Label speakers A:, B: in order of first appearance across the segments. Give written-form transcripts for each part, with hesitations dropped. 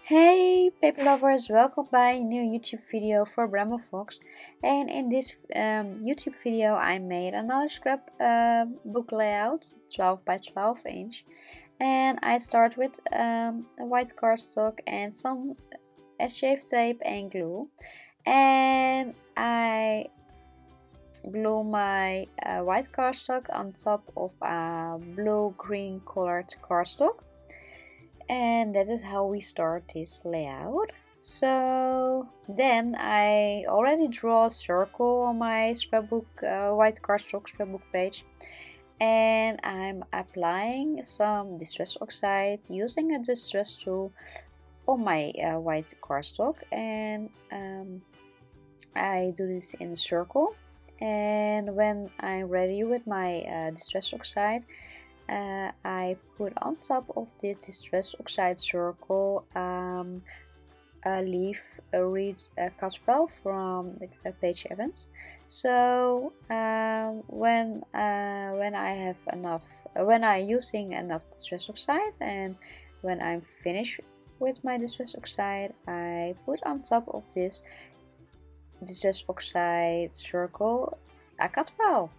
A: Hey paper lovers, welcome by a new YouTube video for Bramble Fox. And in this YouTube video I made another scrap book layout, 12 by 12 inch. And I start with a white cardstock and some SJ tape and glue. And I glue my white cardstock on top of a blue-green colored cardstock. And that is how we start this layout. So then I already draw a circle on my scrapbook white cardstock scrapbook page, and I'm applying some distress oxide using a distress tool on my white cardstock, and I do this in a circle. And when I'm ready with my distress oxide, I put on top of this distress oxide circle a leaf, a reed cut file from the page Evans. So when I have enough, when I'm using enough distress oxide, and when I'm finished with my distress oxide, I put on top of this distress oxide circle a cut file.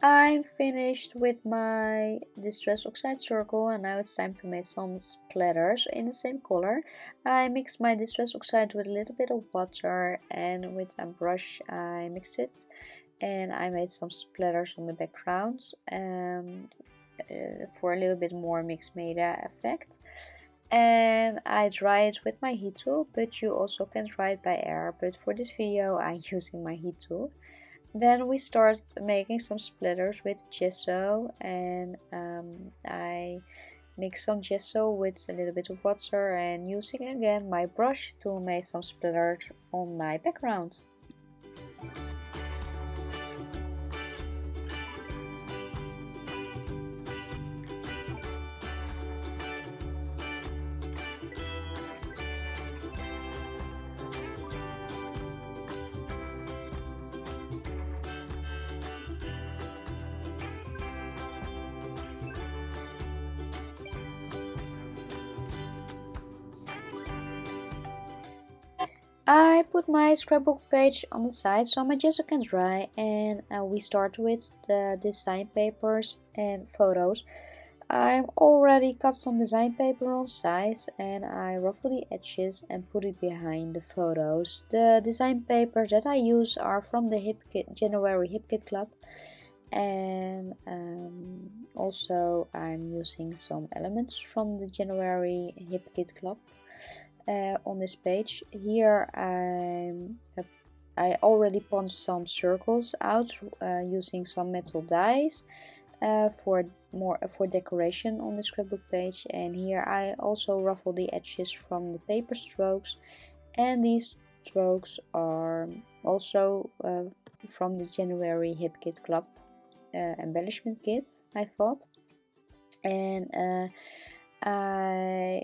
A: I'm finished with my distress oxide circle, and now it's time to make some splatters in the same color. I mix my distress oxide with a little bit of water, and with a brush I mix it, and I made some splatters on the background for a little bit more mixed media effect. And I dry it with my heat tool, but you also can dry it by air, but for this video I'm using my heat tool. Then we start making some splatters with gesso, and I mix some gesso with a little bit of water, and using again my brush to make some splatters on my background. I put my scrapbook page on the side so my gesso can dry, and we start with the design papers and photos. I've already cut some design paper on size, and I ruffle the edges and put it behind the photos. The design papers that I use are from the January Hip Kit Club, and also I'm using some elements from the January Hip Kit Club. On this page here I already punched some circles out using some metal dies for decoration on the scrapbook page, and here I also ruffle the edges from the paper strokes, and these strokes are also from the January Hip Kit Club embellishment kit, I thought. And I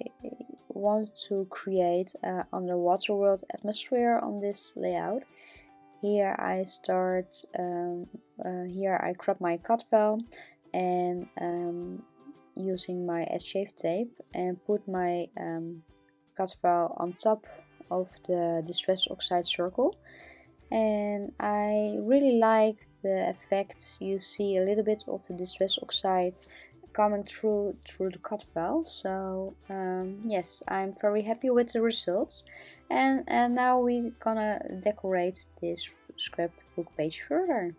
A: want to create an underwater world atmosphere on this layout. Here I start, here I crop my cut file, and using my S-shaped tape, and put my cut file on top of the distress oxide circle. And I really like the effect. You see a little bit of the distress oxide coming through the cut file. So yes, I'm very happy with the results, and now we're gonna decorate this scrapbook page further.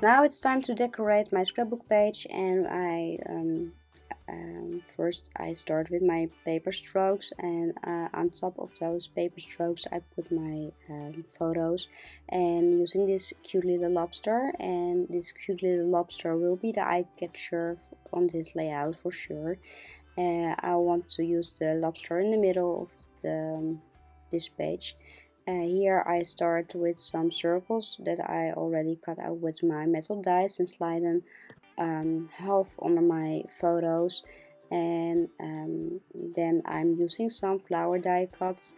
A: Now it's time to decorate my scrapbook page, and first I start with my paper strokes, and on top of those paper strokes I put my photos, and using this cute little lobster, and this cute little lobster will be the eye catcher on this layout for sure. I want to use the lobster in the middle of this page. Here I start with some circles that I already cut out with my metal dies and slide them half under my photos, and then I'm using some flower die cuts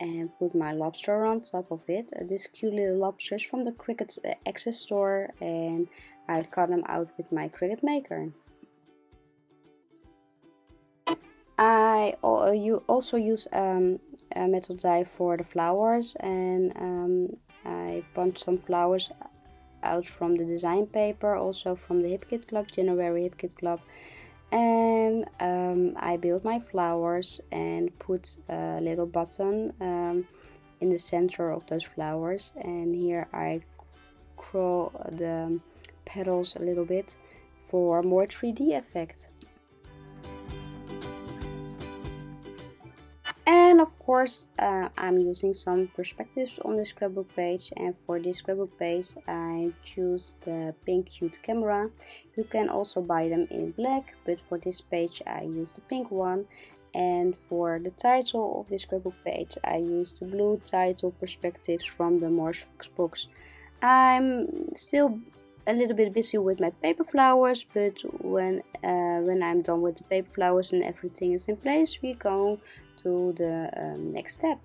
A: and put my lobster on top of it. This cute little lobsters from the Cricut access store, and I cut them out with my Cricut maker. You also use a metal die for the flowers, and I punched some flowers out from the design paper, also from the Hip Kit Club, January Hip Kit Club, and I built my flowers and put a little button in the center of those flowers, and here I curl the petals a little bit for more 3D effect. And of course I'm using some perspectives on the scrapbook page, and for this scrapbook page I choose the pink cute camera. You can also buy them in black, but for this page I use the pink one. And for the title of this scrapbook page I use the blue title perspectives from the Foxbox. I'm still a little bit busy with my paper flowers, but when I'm done with the paper flowers and everything is in place, we go to the next step.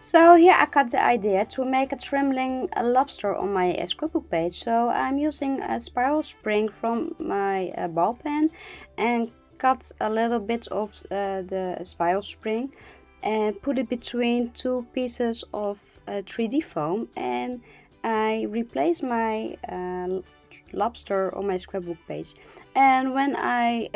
A: So here I got the idea to make a trembling lobster on my scrapbook page. So I'm using a spiral spring from my ball pen and cut a little bit of the spiral spring and put it between two pieces of 3D foam, and I replace my lobster on my scrapbook page. And when I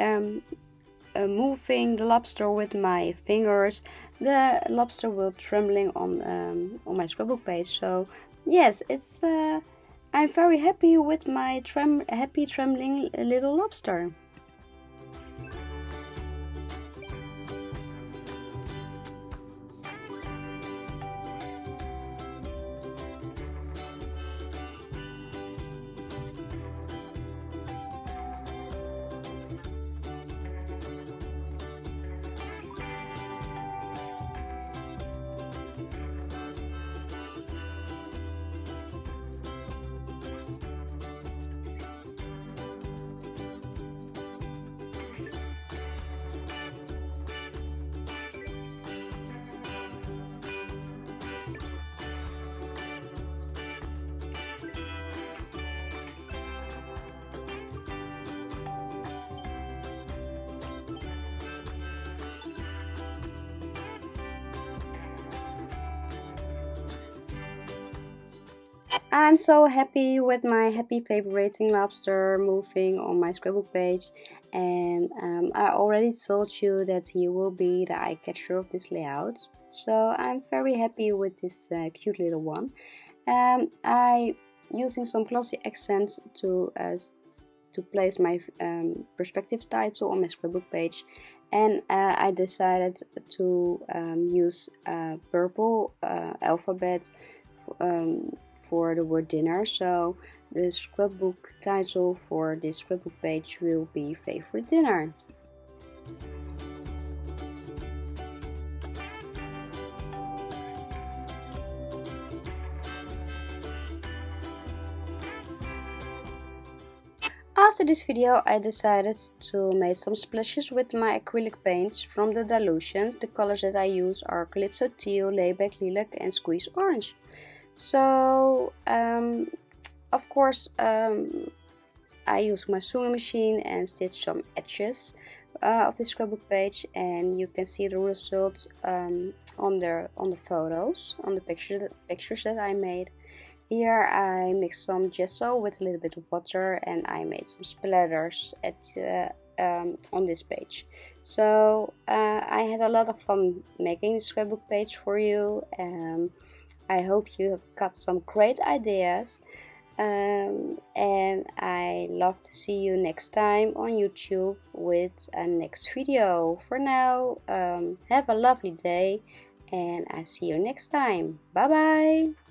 A: moving the lobster with my fingers, the lobster will trembling on my scrapbook page. So yes, it's I'm very happy with my trembling little lobster. I'm so happy with my happy favoriting lobster moving on my scrapbook page, and I already told you that he will be the eye catcher of this layout. So I'm very happy with this cute little one. I
B: using some glossy accents to place my perspectives title on my scrapbook page, and I decided to use purple alphabet for the word dinner. So the scrapbook title for this scrapbook page will be favorite dinner. After this video, I decided to make some splashes with my acrylic paints from the dilutions. The colors that I use are Calypso Teal, Layback Lilac and Squeeze Orange. So, of course, I use my sewing machine and stitch some edges of the scrapbook page, and you can see the results on the photos, on the pictures that I made. Here I mixed some gesso with a little bit of water, and I made some splatters on this page. So I had a lot of fun making the scrapbook page for you. I hope you got some great ideas, and I love to see you next time on YouTube with a next video. For now, have a lovely day, and I see you next time. Bye bye.